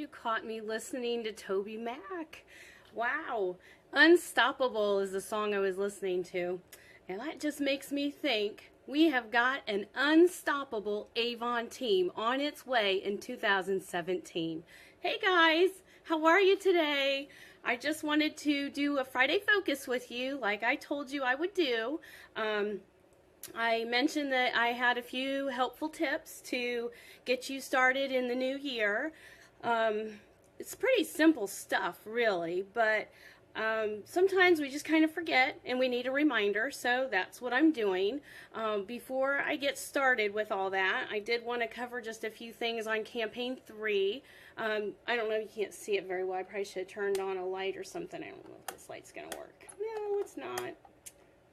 you caught me listening to Toby Mac. Wow. Unstoppable is the song I was listening to. And that just makes me think we have got an unstoppable Avon team on its way in 2017. Hey guys, how are you today? I just wanted to do a Friday Focus with you like I told you I would do. I mentioned that I had a few helpful tips to get you started in the new year. It's pretty simple stuff, really, but sometimes we just kind of forget and we need a reminder, so that's what I'm doing. Before I get started with all that, I did want to cover just a few things on Campaign 3. I don't know, you can't see it very well. I probably should have turned on a light or something. I don't know if this light's going to work. No, it's not. I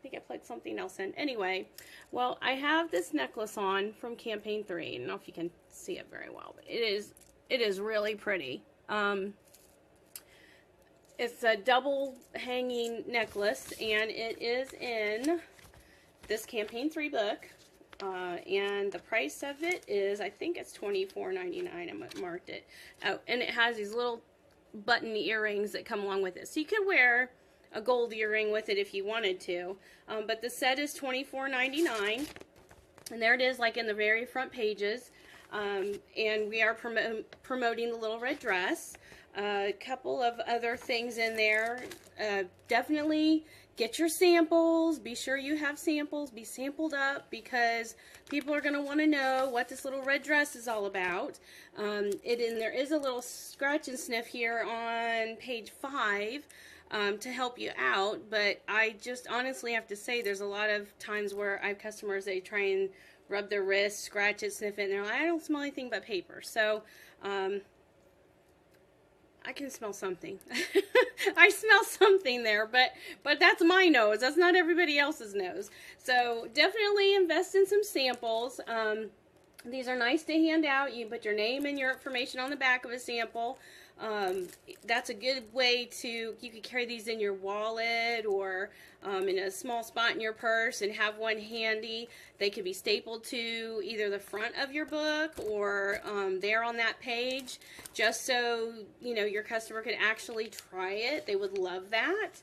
think I plugged something else in. Anyway, well, I have this necklace on from Campaign 3. I don't know if you can see it very well, but it is really pretty. It's a double hanging necklace, and it is in this Campaign 3 book. And the price of it is, I think it's $24.99. I marked it. Oh, and it has these little button earrings that come along with it. So you could wear a gold earring with it if you wanted to. But the set is $24.99. And there it is, like in the very front pages. And we are promoting the little red dress. A couple of other things in there. Definitely get your samples. Be sure you have samples. Be sampled up, because people are going to want to know what this little red dress is all about. There is a little scratch and sniff here on page 5 to help you out, but I just honestly have to say there's a lot of times where I have customers, they try and rub their wrist, scratch it, sniff it, and they're like, I don't smell anything but paper. So I can smell something. I smell something there, but that's my nose. That's not everybody else's nose. So definitely invest in some samples. These are nice to hand out. You put your name and your information on the back of a sample. That's a good way to, you could carry these in your wallet or in a small spot in your purse and have one handy. They could be stapled to either the front of your book or there on that page, just so you know your customer could actually try it. They would love that.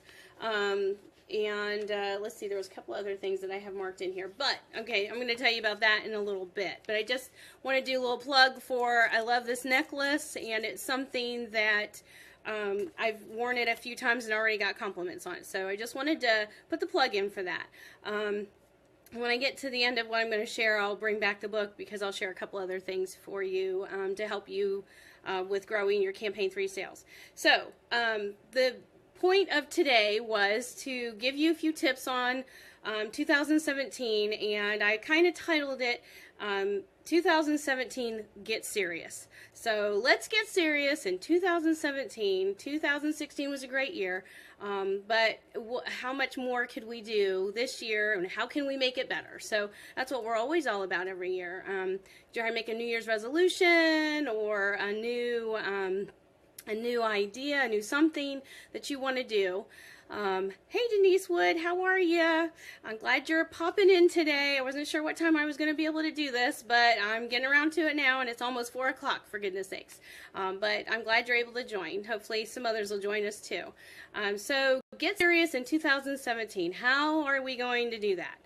Let's see, there was a couple other things that I have marked in here, but okay, I'm going to tell you about that in a little bit. But I just want to do a little plug for, I love this necklace, and it's something that I've worn it a few times and already got compliments on it. So I just wanted to put the plug in for that. When I get to the end of what I'm going to share, I'll bring back the book, because I'll share a couple other things for you to help you with growing your Campaign 3 sales. So the point of today was to give you a few tips on 2017, and I kind of titled it 2017 Get Serious. So let's get serious in 2017. 2016 was a great year, but how much more could we do this year, and how can we make it better? So that's what we're always all about every year. Try to make a New Year's resolution or a new idea, a new something that you want to do. Hey Denise Wood, how are you? I'm glad you're popping in today. I wasn't sure what time I was going to be able to do this, but I'm getting around to it now, and it's almost 4 o'clock, for goodness sakes. But I'm glad you're able to join. Hopefully some others will join us too. So get serious in 2017. How are we going to do that?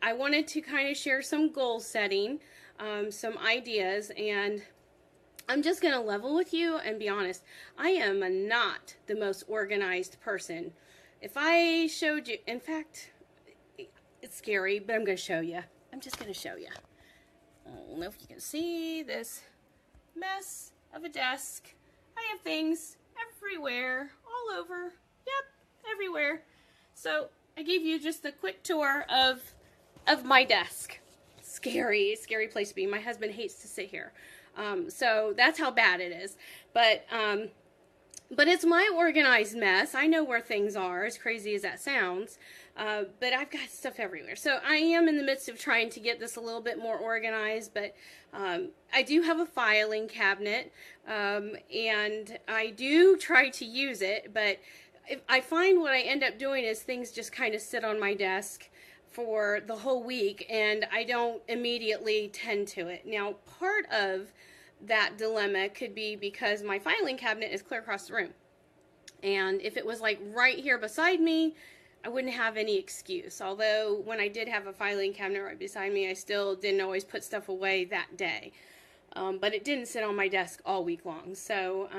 I wanted to kind of share some goal setting, some ideas, and I'm just going to level with you and be honest. I am not the most organized person. If I showed you, in fact, it's scary, but I'm going to show you. I'm just going to show you. I don't know if you can see this mess of a desk. I have things everywhere, all over. Yep, everywhere. So I gave you just a quick tour of my desk. Scary place to be. My husband hates to sit here. So that's how bad it is. But it's my organized mess. I know where things are, as crazy as that sounds. But I've got stuff everywhere. So I am in the midst of trying to get this a little bit more organized. But I do have a filing cabinet. And I do try to use it. But I find what I end up doing is things just kind of sit on my desk for the whole week, and I don't immediately tend to it. Now, part of that dilemma could be because my filing cabinet is clear across the room. And if it was like right here beside me, I wouldn't have any excuse. Although when I did have a filing cabinet right beside me, I still didn't always put stuff away that day. But it didn't sit on my desk all week long. So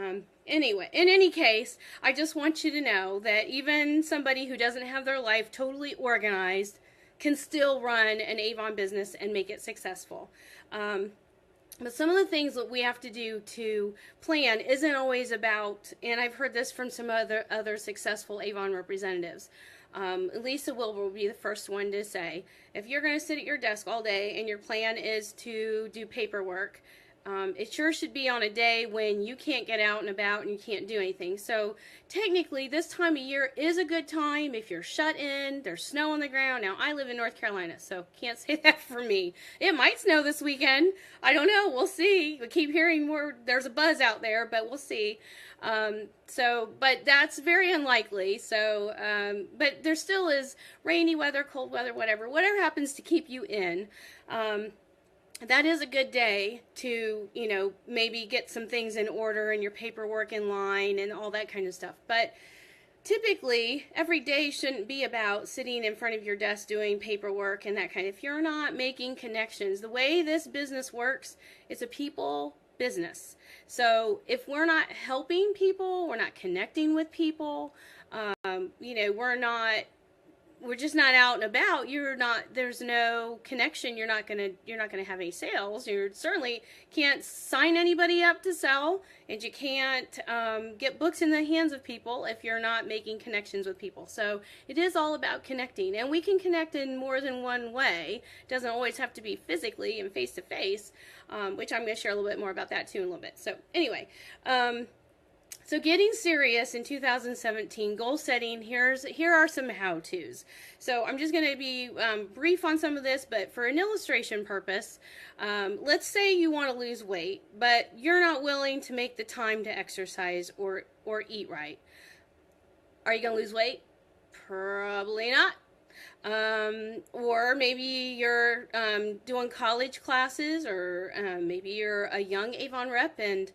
anyway, in any case, I just want you to know that even somebody who doesn't have their life totally organized can still run an Avon business and make it successful. But some of the things that we have to do to plan isn't always about, and I've heard this from some other successful Avon representatives. Lisa will be the first one to say, if you're going to sit at your desk all day and your plan is to do paperwork, it sure should be on a day when you can't get out and about and you can't do anything. So technically this time of year is a good time if you're shut in, there's snow on the ground. Now I live in North Carolina, so can't say that for me. It might snow this weekend. I don't know. We'll see. We keep hearing more. There's a buzz out there, but we'll see. But that's very unlikely. So, but there still is rainy weather, cold weather, whatever happens to keep you in. That is a good day to, maybe get some things in order and your paperwork in line and all that kind of stuff. But typically, every day shouldn't be about sitting in front of your desk doing paperwork and that kind of. If you're not making connections, the way this business works, it's a people business. So if we're not helping people, we're not connecting with people, we're just not out and about, there's no connection, you're not gonna have any sales. You certainly can't sign anybody up to sell, and you can't get books in the hands of people if you're not making connections with people. So it is all about connecting, and we can connect in more than one way. It doesn't always have to be physically and face to face, which I'm going to share a little bit more about that too in a little bit. So anyway, so getting serious in 2017, goal setting, here are some how-tos. So I'm just going to be brief on some of this, but for an illustration purpose, let's say you want to lose weight, but you're not willing to make the time to exercise or eat right. Are you going to lose weight? Probably not. Or maybe you're doing college classes, or maybe you're a young Avon Rep and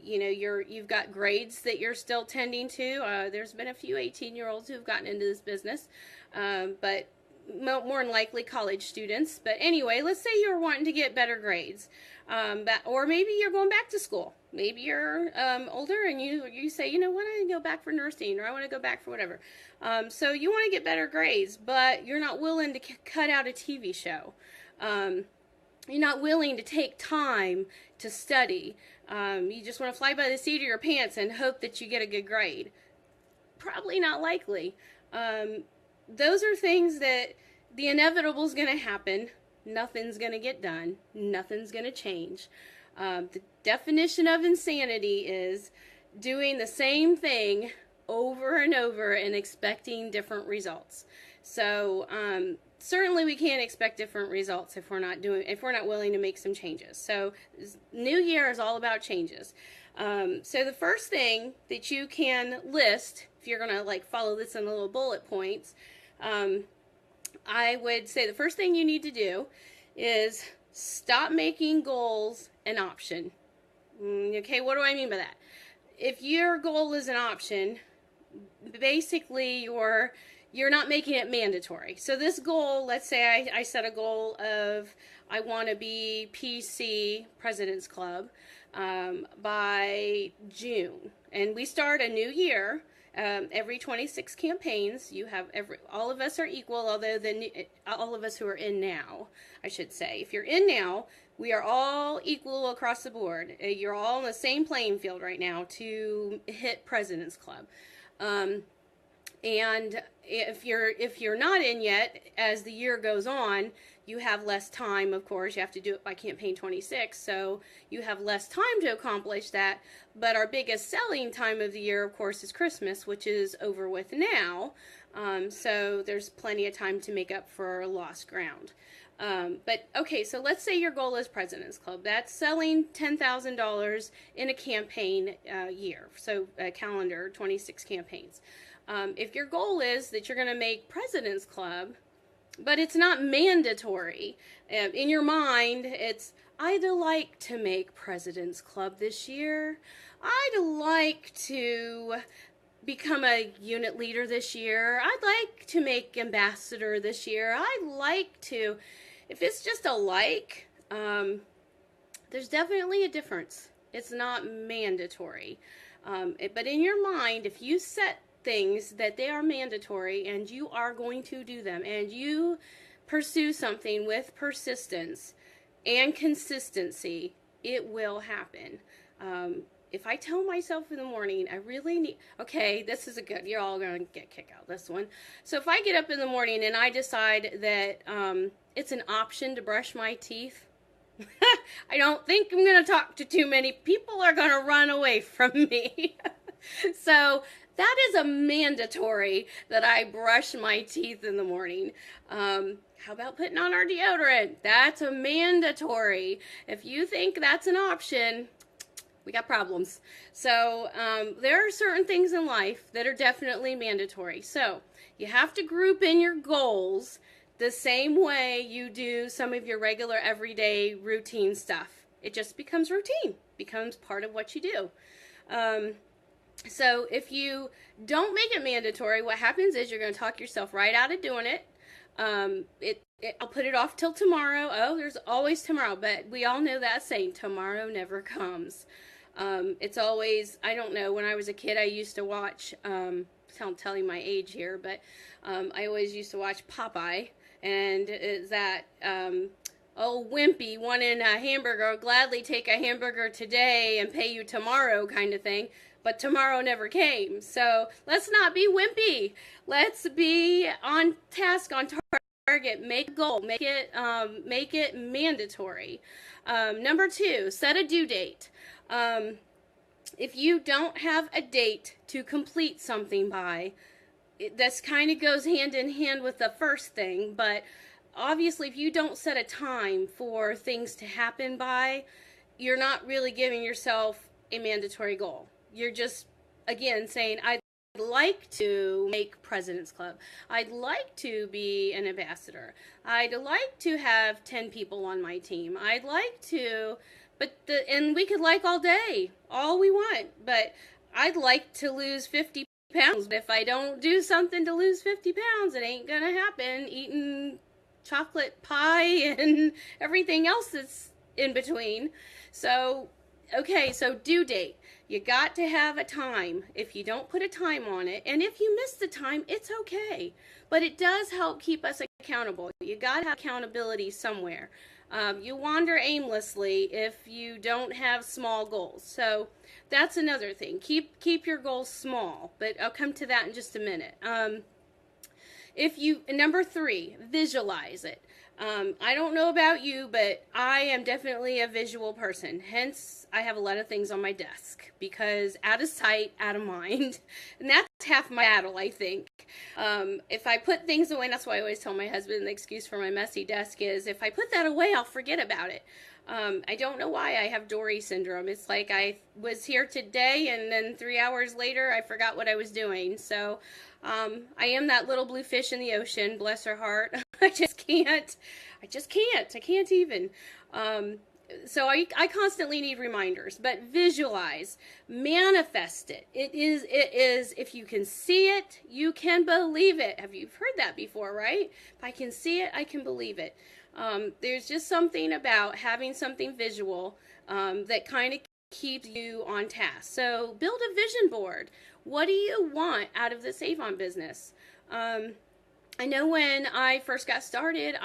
you've got grades that you're still tending to. There's been a few 18-year-olds who've gotten into this business, but more than likely college students. But anyway, let's say you're wanting to get better grades, or maybe you're going back to school. Maybe you're older and you say, I want to go back for nursing, or I want to go back for whatever. So you want to get better grades, but you're not willing to cut out a TV show. You're not willing to take time to study. You just want to fly by the seat of your pants and hope that you get a good grade. Probably not likely. Those are things that the inevitable is going to happen. Nothing's going to get done. Nothing's going to change. The definition of insanity is doing the same thing over and over and expecting different results. So certainly we can't expect different results if we're not willing to make some changes. So new year is all about changes. So the first thing that you can list, if you're going to follow this in little bullet points, I would say the first thing you need to do is stop making goals an option. Okay, what do I mean by that? If your goal is an option, basically you're not making it mandatory. So this goal, let's say I set a goal of I want to be PC President's Club by June, and we start a new year. Every 26 campaigns, all of us are equal, although all of us who are in now, I should say. If you're in now, we are all equal across the board. You're all on the same playing field right now to hit President's Club. And if you're not in yet, as the year goes on, you have less time, of course. You have to do it by campaign 26, so you have less time to accomplish that. But our biggest selling time of the year, of course, is Christmas, which is over with now. So there's plenty of time to make up for lost ground. But okay, so let's say your goal is President's Club. That's selling $10,000 in a campaign year, so a calendar, 26 campaigns. If your goal is that you're going to make President's Club, but it's not mandatory, in your mind, I'd like to make President's Club this year. I'd like to become a unit leader this year. I'd like to make ambassador this year. I'd like to, if it's just a like, there's definitely a difference. It's not mandatory. But in your mind, if you set things that they are mandatory and you are going to do them and you pursue something with persistence and consistency, it will happen. If I tell myself in the morning, I really need, okay, this is a good, you're all going to get kicked out of this one. So if I get up in the morning and I decide that it's an option to brush my teeth, I don't think I'm going to talk to too many people are going to run away from me. So that is a mandatory that I brush my teeth in the morning. How about putting on our deodorant? That's a mandatory. If you think that's an option, we got problems. So there are certain things in life that are definitely mandatory. So you have to group in your goals the same way you do some of your regular everyday routine stuff. It just becomes routine, becomes part of what you do. So if you don't make it mandatory, what happens is you're going to talk yourself right out of doing it. I'll put it off till tomorrow. Oh, there's always tomorrow, but we all know that saying, tomorrow never comes. It's always, I don't know, when I was a kid I used to watch, I'm telling my age here, but I always used to watch Popeye, and is that old Wimpy wanting a hamburger, I'll gladly take a hamburger today and pay you tomorrow kind of thing. But tomorrow never came. So let's not be wimpy. Let's be on task, on target. Make a goal. Make it mandatory. Number 2, set a due date. If you don't have a date to complete something by, this kind of goes hand in hand with the first thing. But obviously, if you don't set a time for things to happen by, you're not really giving yourself a mandatory goal. You're just, again, saying, I'd like to make President's Club. I'd like to be an ambassador. I'd like to have 10 people on my team. I'd like to, and we could like all day, all we want, but I'd like to lose 50 pounds. If I don't do something to lose 50 pounds, it ain't gonna happen. Eating chocolate pie and everything else that's in between. So, okay, so due date. You got to have a time. If you don't put a time on it, and if you miss the time, it's okay. But it does help keep us accountable. You got to have accountability somewhere. You wander aimlessly if you don't have small goals. So that's another thing. Keep your goals small, but I'll come to that in just a minute. Number 3, visualize it. I don't know about you, but I am definitely a visual person. Hence, I have a lot of things on my desk because out of sight, out of mind. And that's half my battle, I think. If I put things away, that's why I always tell my husband the excuse for my messy desk is if I put that away, I'll forget about it. I don't know why I have Dory syndrome. It's like I was here today and then 3 hours later I forgot what I was doing. So I am that little blue fish in the ocean, bless her heart. I can't even. So I constantly need reminders, but visualize, manifest it. It is, if you can see it, you can believe it. Have you heard that before, right? If I can see it, I can believe it. There's just something about having something visual that kind of keeps you on task. So build a vision board. What do you want out of this Avon business? I know when I first got started,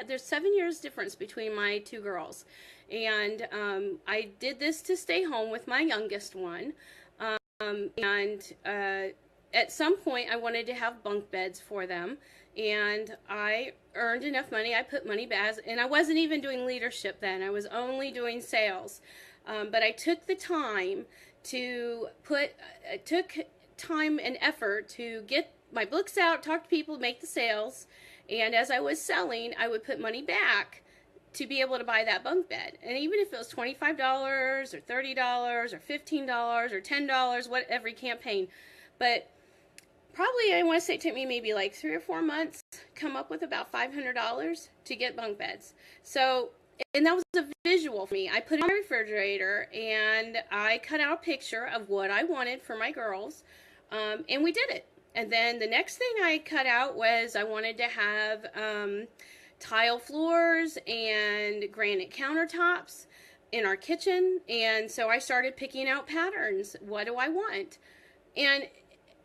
there's 7 years difference between my 2 girls. And I did this to stay home with my youngest one. At some point I wanted to have bunk beds for them. And I earned enough money. I put money back, and I wasn't even doing leadership then. I was only doing sales. But I took the time to took time and effort to get my books out, talk to people, make the sales, and as I was selling, I would put money back to be able to buy that bunk bed. And even if it was $25 or $30 or $15 or $10, whatever campaign, but probably, I want to say it took me maybe like 3 or 4 months, come up with about $500 to get bunk beds. So, and that was a visual for me. I put it on my refrigerator and I cut out a picture of what I wanted for my girls, and we did it. And then the next thing I cut out was I wanted to have tile floors and granite countertops in our kitchen. And so I started picking out patterns. What do I want? And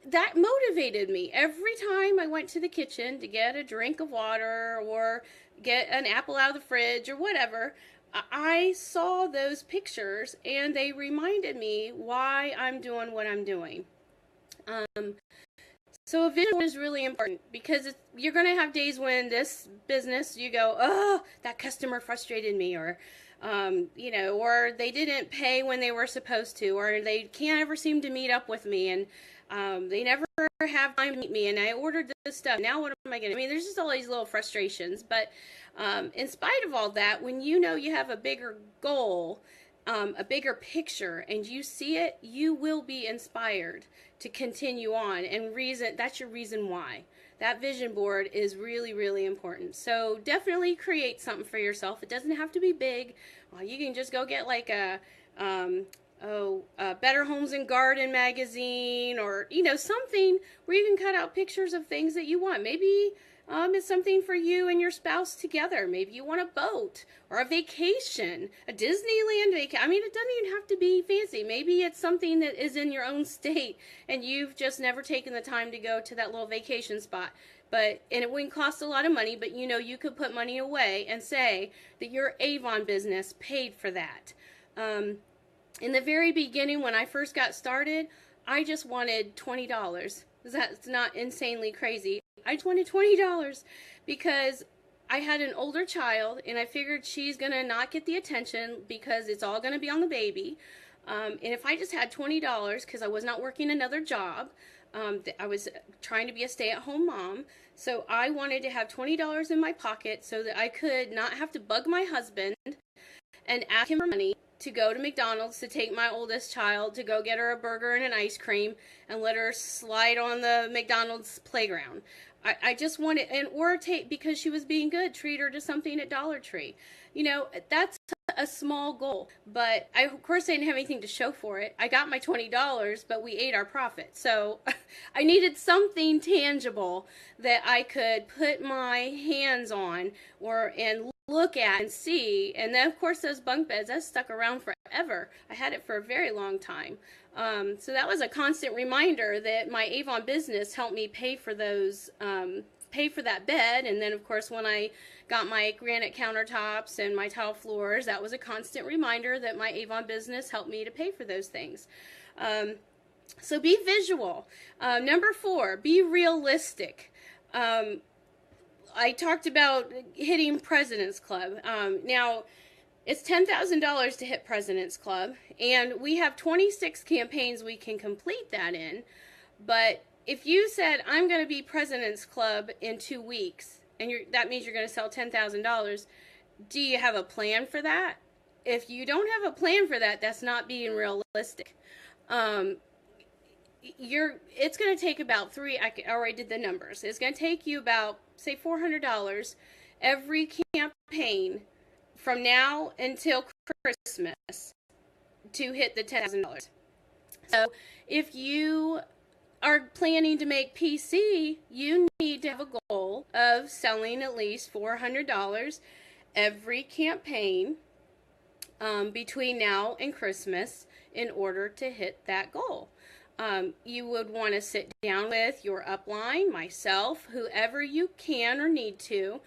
that motivated me. Every time I went to the kitchen to get a drink of water or get an apple out of the fridge or whatever, I saw those pictures and they reminded me why I'm doing what I'm doing. So a vision is really important because you're going to have days when this business, you go, oh, that customer frustrated me, or, you know, or they didn't pay when they were supposed to, or they can't ever seem to meet up with me, and they never have time to meet me, and I ordered this stuff. Now what am I going to do? I mean, there's just all these little frustrations, but in spite of all that, when you know you have a bigger goal, a bigger picture, and you see it, you will be inspired to continue on, and that's your reason why. That vision board is really, really important. So definitely create something for yourself. It doesn't have to be big. You can just go get like a Better Homes and Garden magazine, or, you know, something where you can cut out pictures of things that you want. Maybe it's something for you and your spouse together. Maybe you want a boat or a vacation, a Disneyland vacation. I mean, it doesn't even have to be fancy. Maybe it's something that is in your own state and you've just never taken the time to go to that little vacation spot. And it wouldn't cost a lot of money, but you know, you could put money away and say that your Avon business paid for that. In the very beginning, when I first got started, I just wanted $20. That's not insanely crazy. I just wanted $20 because I had an older child and I figured she's going to not get the attention because it's all going to be on the baby. And if I just had $20, because I was not working another job, I was trying to be a stay-at-home mom, so I wanted to have $20 in my pocket so that I could not have to bug my husband and ask him for money to go to McDonald's to take my oldest child to go get her a burger and an ice cream and let her slide on the McDonald's playground. I just wanted, because she was being good, treat her to something at Dollar Tree. You know, that's a small goal, but of course I didn't have anything to show for it. I got my $20, but we ate our profit. So I needed something tangible that I could put my hands on and look at and see. And then of course those bunk beds, that stuck around forever. I had it for a very long time. So that was a constant reminder that my Avon business helped me pay for those, pay for that bed. And then of course when I got my granite countertops and my tile floors, that was a constant reminder that my Avon business helped me to pay for those things. So be visual. Number 4, be realistic. I talked about hitting President's Club. Now, it's $10,000 to hit President's Club, and we have 26 campaigns we can complete that in. But if you said, I'm going to be President's Club in 2 weeks, and that means you're going to sell $10,000, do you have a plan for that? If you don't have a plan for that, that's not being realistic. It's going to take about I already did the numbers. It's going to take you about, say, $400 every campaign from now until Christmas to hit the $10,000. So if you are planning to make PC, you need to have a goal of selling at least $400 every campaign between now and Christmas in order to hit that goal. You would want to sit down with your upline, myself, whoever you can or need to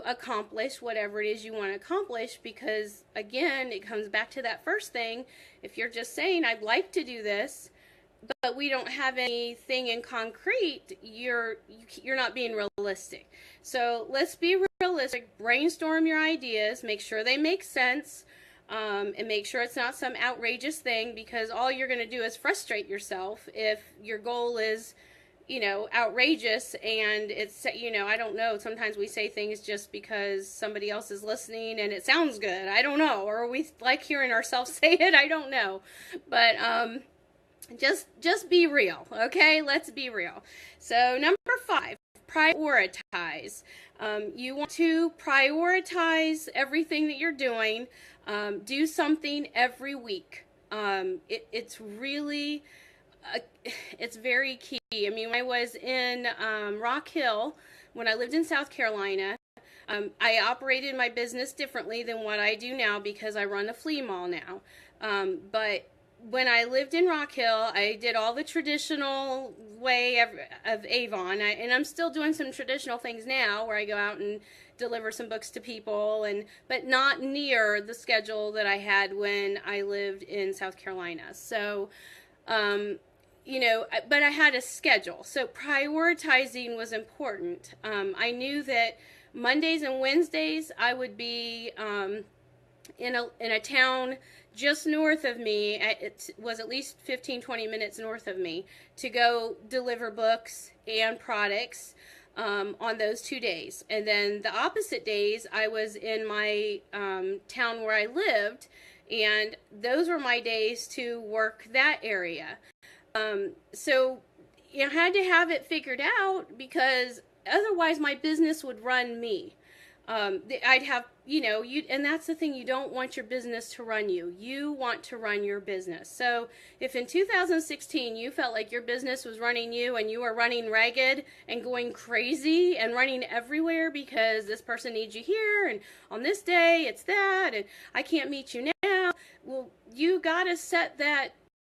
accomplish whatever it is you want to accomplish, because again, it comes back to that first thing. If you're just saying, I'd like to do this, but we don't have anything in concrete, you're not being realistic. So let's be realistic, brainstorm your ideas, make sure they make sense, and make sure it's not some outrageous thing, because all you're going to do is frustrate yourself if your goal is, you know, outrageous, and it's, you know, I don't know, sometimes we say things just because somebody else is listening and it sounds good, I don't know, or we like hearing ourselves say it, I don't know, but Just be real, okay? Let's be real. So number 5, prioritize. You want to prioritize everything that you're doing. Do something every week. It's really, it's very key. I mean, when I was in Rock Hill, when I lived in South Carolina, I operated my business differently than what I do now because I run a flea mall now. But when I lived in Rock Hill, I did all the traditional way of Avon, and I'm still doing some traditional things now where I go out and deliver some books to people, but not near the schedule that I had when I lived in South Carolina. So, you know, but I had a schedule. So prioritizing was important. I knew that Mondays and Wednesdays I would be in a town just north of me. It was at least 15-20 minutes north of me to go deliver books and products on those 2 days. And then the opposite days I was in my town where I lived, and those were my days to work that area. So you had to have it figured out because otherwise my business would run me. I'd have, you know, and that's the thing, you don't want your business to run you. You want to run your business. So if in 2016 you felt like your business was running you and you were running ragged and going crazy and running everywhere because this person needs you here and on this day it's that and I can't meet you now, well, you got to set that